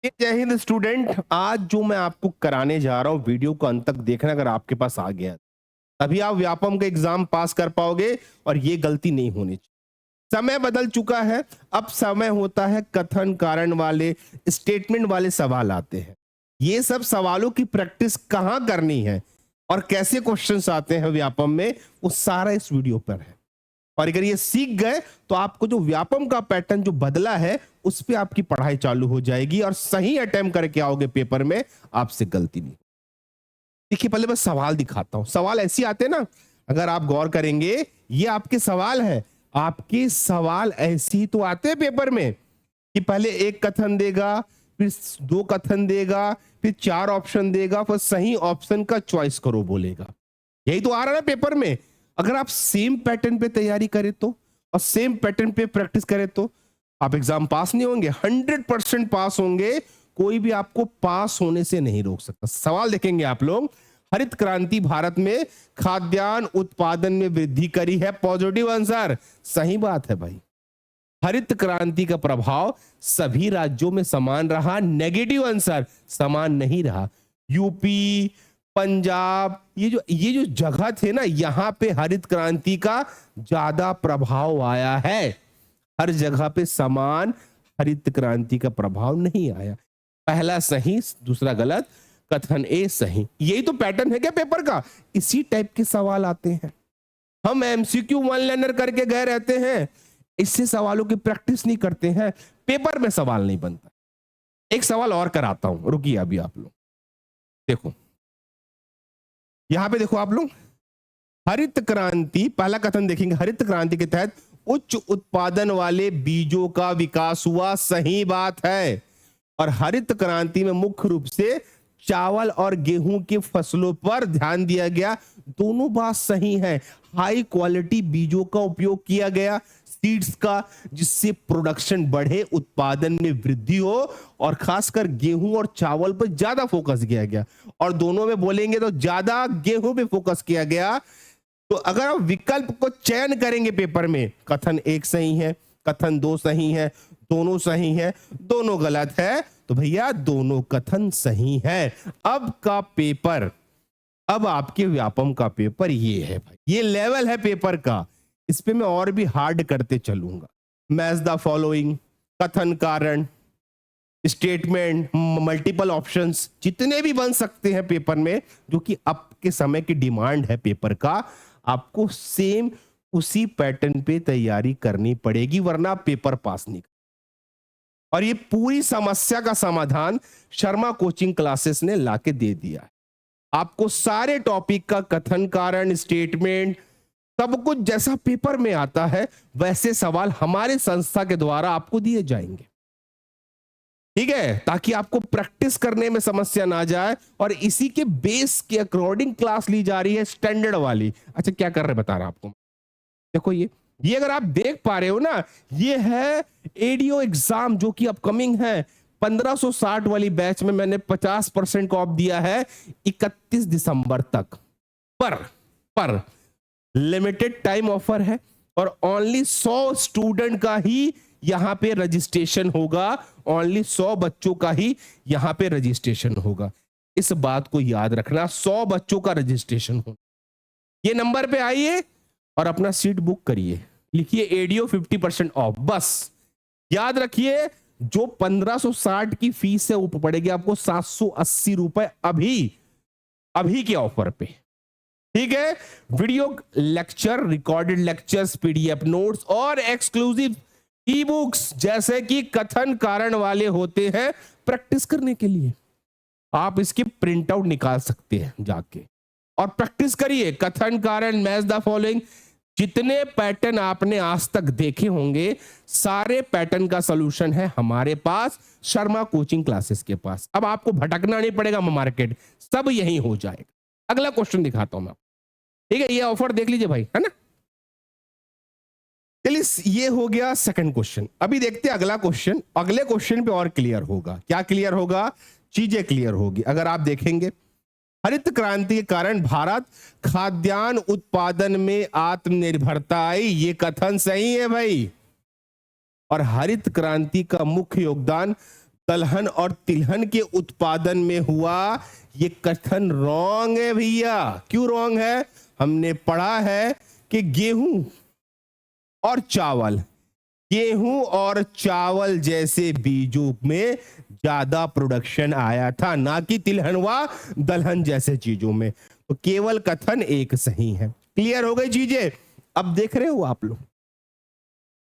जय हिंद स्टूडेंट। आज जो मैं आपको कराने जा रहा हूं वीडियो को अंत तक देखना। अगर आपके पास आ गया तभी आप व्यापम का एग्जाम पास कर पाओगे और ये गलती नहीं होनी चाहिए। समय बदल चुका है। अब समय होता है कथन कारण वाले, स्टेटमेंट वाले सवाल आते हैं। ये सब सवालों की प्रैक्टिस कहां करनी है और कैसे क्वेश्चंस आते हैं व्यापम में, वो सारा इस वीडियो पर है। और अगर ये सीख गए तो आपको जो व्यापम का पैटर्न जो बदला है उस पे आपकी पढ़ाई चालू हो जाएगी और सही अटेम्प्ट करके आओगे पेपर में, आपसे गलती नहीं। देखिए पहले मैं सवाल दिखाता हूं। सवाल ऐसे आते हैं ना, अगर आप गौर करेंगे ये आपके सवाल है। आपके सवाल ऐसे ही तो आते हैं पेपर में कि पहले एक कथन देगा, फिर दो कथन देगा, फिर चार ऑप्शन देगा, फिर सही ऑप्शन का चॉइस करो बोलेगा। यही तो आ रहा है ना पेपर में। अगर आप सेम पैटर्न पे तैयारी करें तो और सेम पैटर्न पे प्रैक्टिस करें तो आप एग्जाम पास नहीं होंगे, 100% पास होंगे। कोई भी आपको पास होने से नहीं रोक सकता। सवाल देखेंगे आप लोग। हरित क्रांति भारत में खाद्यान्न उत्पादन में वृद्धि करी है। पॉजिटिव आंसर, सही बात है भाई। हरित क्रांति का प्रभाव सभी राज्यों में समान रहा। नेगेटिव आंसर, समान नहीं रहा। यूपी, पंजाब, ये जो जगह थे ना, यहां पे हरित क्रांति का ज्यादा प्रभाव आया है। हर जगह पे समान हरित क्रांति का प्रभाव नहीं आया। पहला सही, दूसरा गलत, कथन ए सही। यही तो पैटर्न है क्या पेपर का। इसी टाइप के सवाल आते हैं। हम एमसीक्यू वन लाइनर करके गए रहते हैं, इससे सवालों की प्रैक्टिस नहीं करते हैं, पेपर में सवाल नहीं बनता। एक सवाल और कराता हूं, रुकिए अभी आप लोग देखो। यहां पे देखो आप लोग, हरित क्रांति, पहला कथन देखेंगे। हरित क्रांति के तहत उच्च उत्पादन वाले बीजों का विकास हुआ। सही बात है। और हरित क्रांति में मुख्य रूप से चावल और गेहूं की फसलों पर ध्यान दिया गया। दोनों बात सही है। हाई क्वालिटी बीजों का उपयोग किया गया, सीड्स का, जिससे प्रोडक्शन बढ़े, उत्पादन में वृद्धि हो। और खासकर गेहूं और चावल पर ज्यादा फोकस किया गया। और दोनों में बोलेंगे तो ज्यादा गेहूं पे फोकस किया गया। तो अगर आप विकल्प को चयन करेंगे पेपर में, कथन एक सही है, कथन दो सही है, दोनों सही है, दोनों गलत है, तो भैया दोनों कथन सही है। अब का पेपर, अब आपके व्यापम का पेपर ये है भाई, ये लेवल है पेपर का। इस पे मैं और भी हार्ड करते चलूंगा। मैच द फॉलोइंग, कथन कारण, स्टेटमेंट, मल्टीपल ऑप्शंस, जितने भी बन सकते हैं पेपर में, जो कि अब के समय की डिमांड है पेपर का, आपको सेम उसी पैटर्न पे तैयारी करनी पड़ेगी, वरना पेपर पास नहीं। और ये पूरी समस्या का समाधान शर्मा कोचिंग क्लासेस ने लाके दे दिया है। आपको सारे टॉपिक का कथन कारण, स्टेटमेंट, सब कुछ जैसा पेपर में आता है वैसे सवाल हमारे संस्था के द्वारा आपको दिए जाएंगे। ठीक है, ताकि आपको प्रैक्टिस करने में समस्या ना जाए। और इसी के बेस के अकॉर्डिंग क्लास ली जा रही है, स्टैंडर्ड वाली। अच्छा क्या कर रहे बता रहा आपको, देखो ये अगर आप देख पा रहे हो ना, ये है एडीओ एग्जाम जो कि अपकमिंग है। 1560 वाली बैच में मैंने 50% को ऑफ दिया है 31 दिसंबर तक। पर लिमिटेड टाइम ऑफर है और ओनली 100 स्टूडेंट का ही यहां पे रजिस्ट्रेशन होगा। ओनली 100 बच्चों का ही यहां पे रजिस्ट्रेशन होगा। इस बात को याद रखना, 100 बच्चों का रजिस्ट्रेशन होगा। ये नंबर पे आइए और अपना सीट बुक करिए, लिखिए एडीओ 50% ऑफ। बस याद रखिए, जो 1560 की फीस है वो पड़ेगी आपको 780 रुपए अभी के ऑफर पे। ठीक है, video lecture, recorded lectures, PDF notes और एक्सक्लूसिव ई बुक्स जैसे कि कथन कारण वाले होते हैं, प्रैक्टिस करने के लिए आप इसकी प्रिंट आउट निकाल सकते हैं जाके और प्रैक्टिस करिए। कथन कारण, मैच द फॉलोइंग, जितने पैटर्न आपने आज तक देखे होंगे सारे पैटर्न का सॉल्यूशन है हमारे पास, शर्मा कोचिंग क्लासेस के पास। अब आपको भटकना नहीं पड़ेगा मार्केट, सब यही हो जाएगा। अगला क्वेश्चन दिखाता हूं मैं, ठीक है, ये ऑफर देख लीजिए भाई, है ना। चलिए, ये हो गया सेकंड क्वेश्चन। अभी देखते हैं अगला क्वेश्चन। अगले क्वेश्चन पे और क्लियर होगा। क्या क्लियर होगा, चीजें क्लियर होगी। अगर आप देखेंगे, हरित क्रांति के कारण भारत खाद्यान्न उत्पादन में आत्मनिर्भरता आई। ये कथन सही है भाई। और हरित क्रांति का मुख्य योगदान दलहन और तिलहन के उत्पादन में हुआ, ये कथन रॉन्ग है भैया। क्यों रॉन्ग है? हमने पढ़ा है कि गेहूं और चावल जैसे बीजों में ज्यादा प्रोडक्शन आया था, ना कि तिलहन व दलहन जैसे चीजों में। तो केवल कथन एक सही है। क्लियर हो गई चीजें? अब देख रहे हो आप लोग,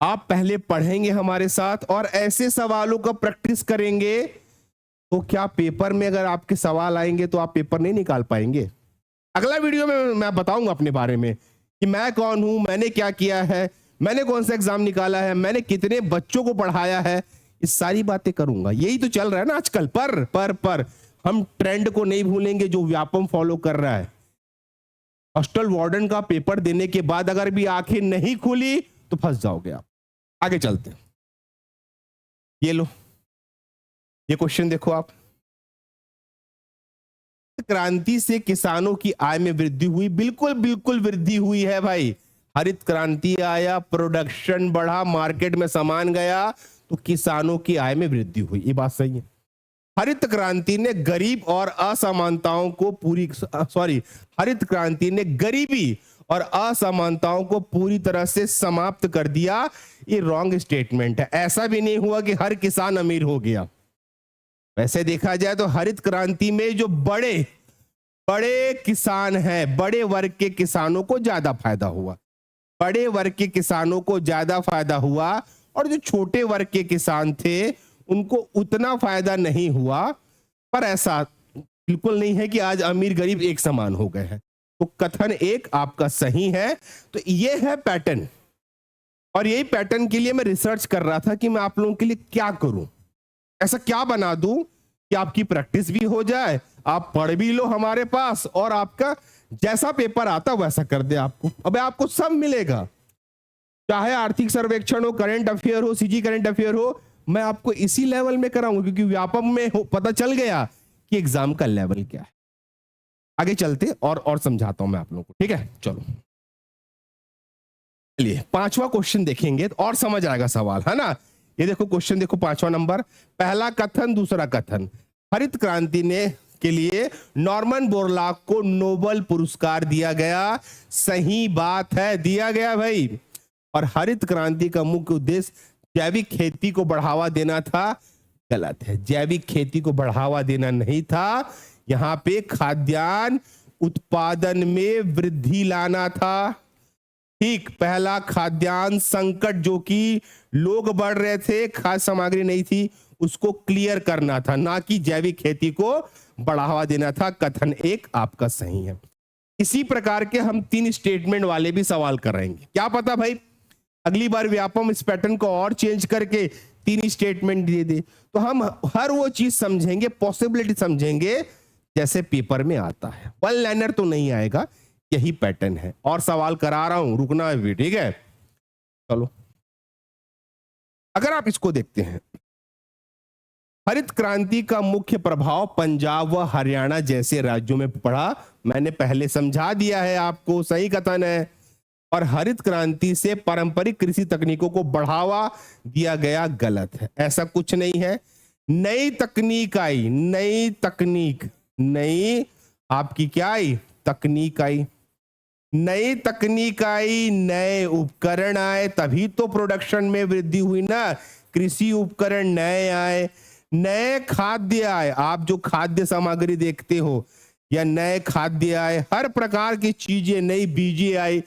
आप पहले पढ़ेंगे हमारे साथ और ऐसे सवालों का प्रैक्टिस करेंगे, तो क्या पेपर में अगर आपके सवाल आएंगे तो आप पेपर नहीं निकाल पाएंगे। अगला वीडियो में मैं बताऊंगा अपने बारे में कि मैं कौन हूं, मैंने क्या किया है, मैंने कौन सा एग्जाम निकाला है, मैंने कितने बच्चों को पढ़ाया है, इस सारी बातें करूंगा। यही तो चल रहा है ना आजकल। पर हम ट्रेंड को नहीं भूलेंगे जो व्यापम फॉलो कर रहा है। हॉस्टल वार्डन का पेपर देने के बाद अगर भी आंखें नहीं खुली तो फंस जाओगे आप। आगे चलते हैं। ये लो, ये क्वेश्चन देखो आप। क्रांति से किसानों की आय में वृद्धि हुई। बिल्कुल वृद्धि हुई है भाई। हरित क्रांति आया, प्रोडक्शन बढ़ा, मार्केट में सामान गया, तो किसानों की आय में वृद्धि हुई। ये बात सही है। हरित क्रांति ने गरीब और असमानताओं को हरित क्रांति ने गरीबी और असमानताओं को पूरी तरह से समाप्त कर दिया। ये रॉन्ग स्टेटमेंट है। ऐसा भी नहीं हुआ कि हर किसान अमीर हो गया। वैसे देखा जाए तो हरित क्रांति में जो बड़े किसान हैं, बड़े वर्ग के किसानों को ज्यादा फायदा हुआ। बड़े वर्ग के किसानों को ज्यादा फायदा हुआ और जो छोटे वर्ग के किसान थे उनको उतना फायदा नहीं हुआ। पर ऐसा बिल्कुल नहीं है कि आज अमीर गरीब एक समान हो गए हैं। तो कथन एक आपका सही है। तो ये है पैटर्न, और यही पैटर्न के लिए मैं रिसर्च कर रहा था कि मैं आप लोगों के लिए क्या करूं, ऐसा क्या बना दूं कि आपकी प्रैक्टिस भी हो जाए, आप पढ़ भी लो हमारे पास, और आपका जैसा पेपर आता वैसा कर दे आपको। अब आपको सब मिलेगा, चाहे आर्थिक सर्वेक्षण हो, करंट अफेयर हो, सीजी करंट अफेयर हो, मैं आपको इसी लेवल में कराऊंगा, क्योंकि व्यापम में पता चल गया कि एग्जाम का लेवल क्या है। आगे चलते और समझाता हूं मैं आप लोगों को। ठीक है, चलो चलिए पांचवा क्वेश्चन देखेंगे और समझ आएगा सवाल, है ना। ये देखो क्वेश्चन देखो, पांचवा नंबर, पहला कथन दूसरा कथन। हरित क्रांति ने के लिए नॉर्मन बोरलॉग को नोबेल पुरस्कार दिया गया। सही बात है, दिया गया भाई। और हरित क्रांति का मुख्य उद्देश्य जैविक खेती को बढ़ावा देना था। गलत है, जैविक खेती को बढ़ावा देना नहीं था। यहां पे खाद्यान्न उत्पादन में वृद्धि लाना था। ठीक, पहला खाद्यान्न संकट, जो कि लोग बढ़ रहे थे, खाद्य सामग्री नहीं थी, उसको क्लियर करना था, ना कि जैविक खेती को बढ़ावा देना था। कथन एक आपका सही है। इसी प्रकार के हम 3 स्टेटमेंट वाले भी सवाल करेंगे। क्या पता भाई अगली बार व्यापम इस पैटर्न को और चेंज करके 3 स्टेटमेंट दे दे, तो हम हर वो चीज समझेंगे, पॉसिबिलिटी समझेंगे जैसे पेपर में आता है। वन लाइनर तो नहीं आएगा, यही पैटर्न है। और सवाल करा रहा हूं, रुकना है भी, ठीक है। चलो अगर आप इसको देखते हैं, हरित क्रांति का मुख्य प्रभाव पंजाब व हरियाणा जैसे राज्यों में पड़ा। मैंने पहले समझा दिया है आपको, सही कथन है। और हरित क्रांति से पारंपरिक कृषि तकनीकों को बढ़ावा दिया गया। गलत है, ऐसा कुछ नहीं है। नई तकनीक आई, नई आपकी क्या आई? तकनीक आई। नई तकनीक आई, नए उपकरण आए, तभी तो प्रोडक्शन में वृद्धि हुई ना। कृषि उपकरण नए आए, नए खाद्य आए, आप जो खाद्य सामग्री देखते हो, या नए खाद्य आए, हर प्रकार की चीजें, नई बीजें आई,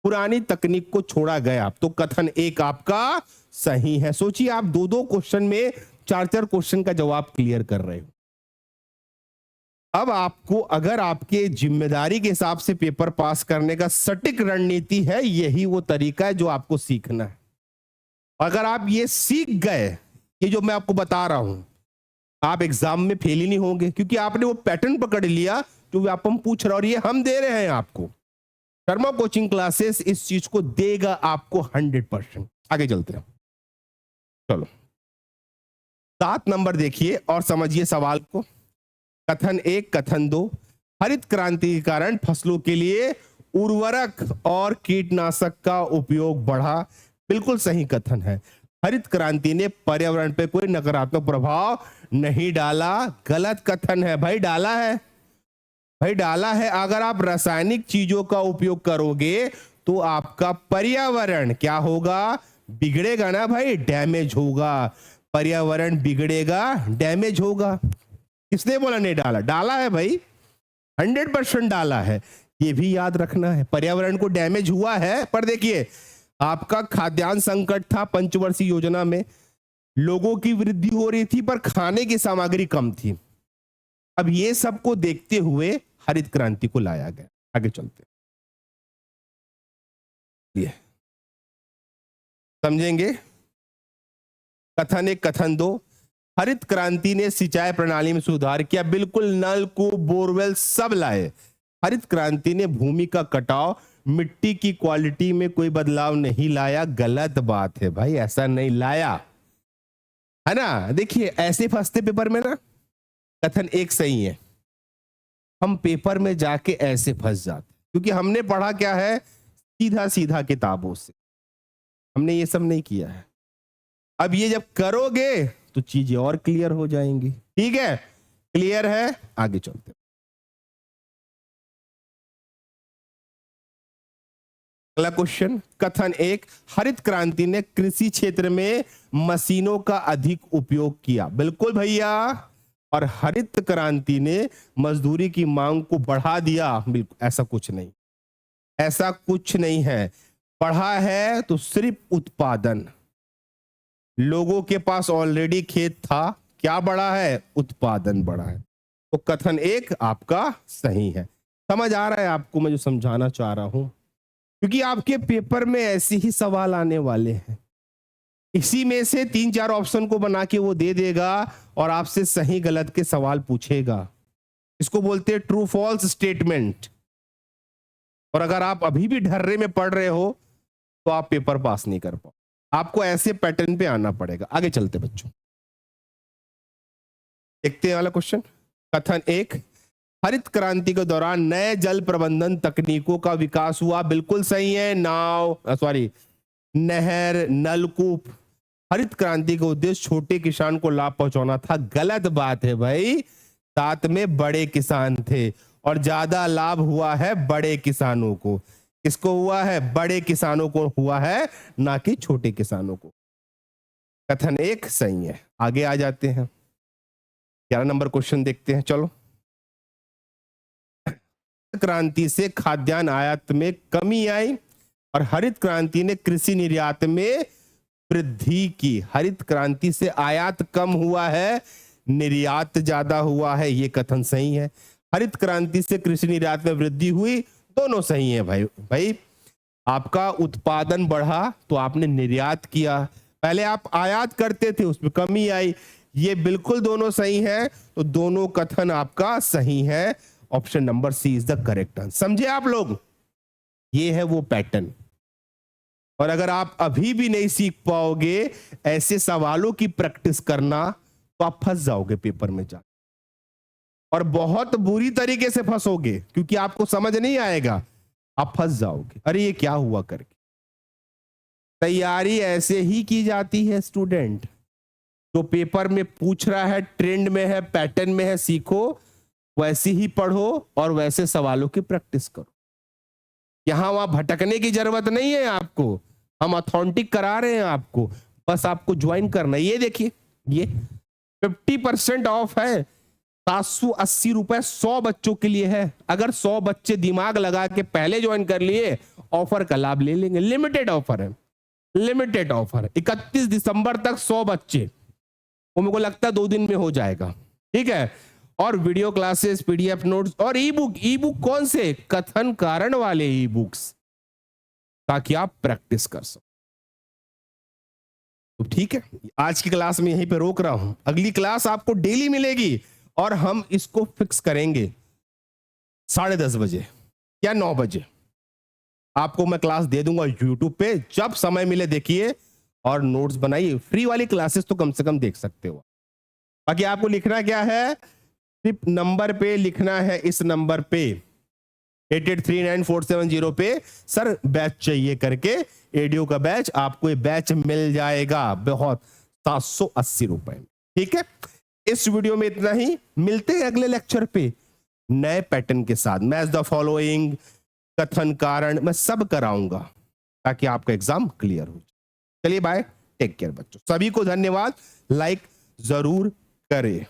पुरानी तकनीक को छोड़ा गया। तो कथन एक आपका सही है। सोचिए आप 2-2 क्वेश्चन में 4-4 क्वेश्चन का जवाब क्लियर कर रहे हो। अब आपको, अगर आपके जिम्मेदारी के हिसाब से पेपर पास करने का सटीक रणनीति है, यही वो तरीका है जो आपको सीखना है। अगर आप ये सीख गए, ये जो मैं आपको बता रहा हूं, आप एग्जाम में फेल ही नहीं होंगे, क्योंकि आपने वो पैटर्न पकड़ लिया जो व्यापम पूछ रहा, और ये हम दे रहे हैं आपको। शर्मा कोचिंग क्लासेस इस चीज को देगा आपको 100%। आगे चलते हैं, चलो 7 नंबर देखिए और समझिए सवाल को। कथन 1, कथन 2, हरित क्रांति के कारण फसलों के लिए उर्वरक और कीटनाशक का उपयोग बढ़ा। बिल्कुल सही कथन है। हरित क्रांति ने पर्यावरण पे कोई नकारात्मक प्रभाव नहीं डाला। गलत कथन है भाई, डाला है भाई, डाला है। अगर आप रासायनिक चीजों का उपयोग करोगे तो आपका पर्यावरण क्या होगा, बिगड़ेगा ना भाई, डैमेज होगा। पर्यावरण बिगड़ेगा, डैमेज होगा। किसने बोला नहीं डाला? डाला है भाई, 100% डाला है। ये भी याद रखना है, पर्यावरण को डैमेज हुआ है। पर देखिए, आपका खाद्यान्न संकट था पंचवर्षीय योजना में, लोगों की वृद्धि हो रही थी पर खाने की सामग्री कम थी। अब ये सबको देखते हुए हरित क्रांति को लाया गया। आगे चलते ये समझेंगे। कथन एक, कथन दो, हरित क्रांति ने सिंचाई प्रणाली में सुधार किया। बिल्कुल, नलकूप, बोरवेल सब लाए। हरित क्रांति ने भूमि का कटाव, मिट्टी की क्वालिटी में कोई बदलाव नहीं लाया। गलत बात है भाई, ऐसा नहीं लाया, है ना। देखिए, ऐसे फंसते पेपर में ना, कथन एक सही है, हम पेपर में जाके ऐसे फंस जाते क्योंकि हमने पढ़ा क्या है, सीधा सीधा किताबों से। हमने ये सब नहीं किया है। अब ये जब करोगे तो चीजें और क्लियर हो जाएंगी। ठीक है, क्लियर है, आगे चलते। अगला क्वेश्चन, कथन एक, हरित क्रांति ने कृषि क्षेत्र में मशीनों का अधिक उपयोग किया। बिल्कुल भैया। और हरित क्रांति ने मजदूरी की मांग को बढ़ा दिया। बिल्कुल, ऐसा कुछ नहीं, ऐसा कुछ नहीं है। बढ़ा है तो सिर्फ उत्पादन, लोगों के पास ऑलरेडी खेत था, क्या बढ़ा है, उत्पादन बढ़ा है। तो कथन एक आपका सही है। समझ आ रहा है आपको मैं जो समझाना चाह रहा हूं, क्योंकि आपके पेपर में ऐसे ही सवाल आने वाले हैं। इसी में से 3-4 ऑप्शन को बना के वो दे देगा और आपसे सही गलत के सवाल पूछेगा। इसको बोलते हैं ट्रू फॉल्स स्टेटमेंट। और अगर आप अभी भी ढर्रे में पढ़ रहे हो तो आप पेपर पास नहीं कर पाओ। आपको ऐसे पैटर्न पे आना पड़ेगा। आगे चलते बच्चों, देखते हैं वाला क्वेश्चन। कथन एक, हरित क्रांति के दौरान नए जल प्रबंधन तकनीकों का विकास हुआ। बिल्कुल सही है। नहर, नलकूप। हरित क्रांति का उद्देश्य छोटे किसान को लाभ पहुंचाना था। गलत बात है भाई, साथ में बड़े किसान थे और ज्यादा लाभ हुआ है बड़े किसानों को। किसको हुआ है? बड़े किसानों को हुआ है, ना कि छोटे किसानों को। कथन एक सही है। आगे आ जाते हैं, 11 नंबर क्वेश्चन देखते हैं। चलो, क्रांति से खाद्यान्न आयात में कमी आई और हरित क्रांति ने कृषि निर्यात में वृद्धि की। हरित क्रांति से आयात कम हुआ है, निर्यात ज्यादा हुआ है। ये कथन सही है। हरित क्रांति से कृषि निर्यात में वृद्धि हुई, दोनों सही है भाई। आपका उत्पादन बढ़ा तो आपने निर्यात किया, पहले आप आयात करते थे उसमें कमी आई। ये बिल्कुल दोनों सही है, तो दोनों कथन आपका सही है। Option number C is the correct answer. समझे आप लोग? ये है वो पैटर्न। और अगर आप अभी भी नहीं सीख पाओगे ऐसे सवालों की प्रैक्टिस करना, तो आप फंस जाओगे पेपर में जा, और बहुत बुरी तरीके से फंसोगे, क्योंकि आपको समझ नहीं आएगा, आप फंस जाओगे। अरे ये क्या हुआ करके। तैयारी ऐसे ही की जाती है स्टूडेंट, जो पेपर में पूछ रहा है, ट्रेंड में है, पैटर्न में है, सीखो, वैसे ही पढ़ो और वैसे सवालों की प्रैक्टिस करो। यहां वहां भटकने की जरूरत नहीं है आपको, हम ऑथेंटिक करा रहे हैं आपको, बस आपको ज्वाइन करना है। ये देखिए, ये 50% ऑफ है, 780 रुपए 100 बच्चों के लिए है। अगर 100 बच्चे दिमाग लगा के पहले ज्वाइन कर लिए, ऑफर का लाभ ले लेंगे। लिमिटेड ऑफर है, लिमिटेड ऑफर। 31 दिसंबर तक 100 बच्चे, वो मेरे को लगता है 2 दिन में हो जाएगा। ठीक है। और वीडियो क्लासेस, पीडीएफ नोट्स और ई बुक कौन से? कथन कारण वाले ई बुक्स, ताकि आप प्रैक्टिस कर सको। तो ठीक है, आज की क्लास में यहीं पे रोक रहा हूं। अगली क्लास आपको डेली मिलेगी और हम इसको फिक्स करेंगे 10:30 बजे या 9 बजे। आपको मैं क्लास दे दूंगा यूट्यूब पे, जब समय मिले देखिए और नोट्स बनाइए। फ्री वाली क्लासेस तो कम से कम देख सकते हो। बाकी आपको लिखना क्या है, सिर्फ नंबर पे लिखना है, इस नंबर पे 883947 पे सर बैच चाहिए करके एडीओ का बैच, आपको ये बैच मिल जाएगा बहुत 780 रुपए में। ठीक है, इस वीडियो में इतना ही, मिलते हैं अगले लेक्चर पे नए पैटर्न के साथ। मैच द फॉलोइंग, कथन कारण, मैं सब कराऊंगा ताकि आपका एग्जाम क्लियर हो। चलिए बाय, टेक केयर बच्चों, सभी को धन्यवाद, लाइक जरूर करें।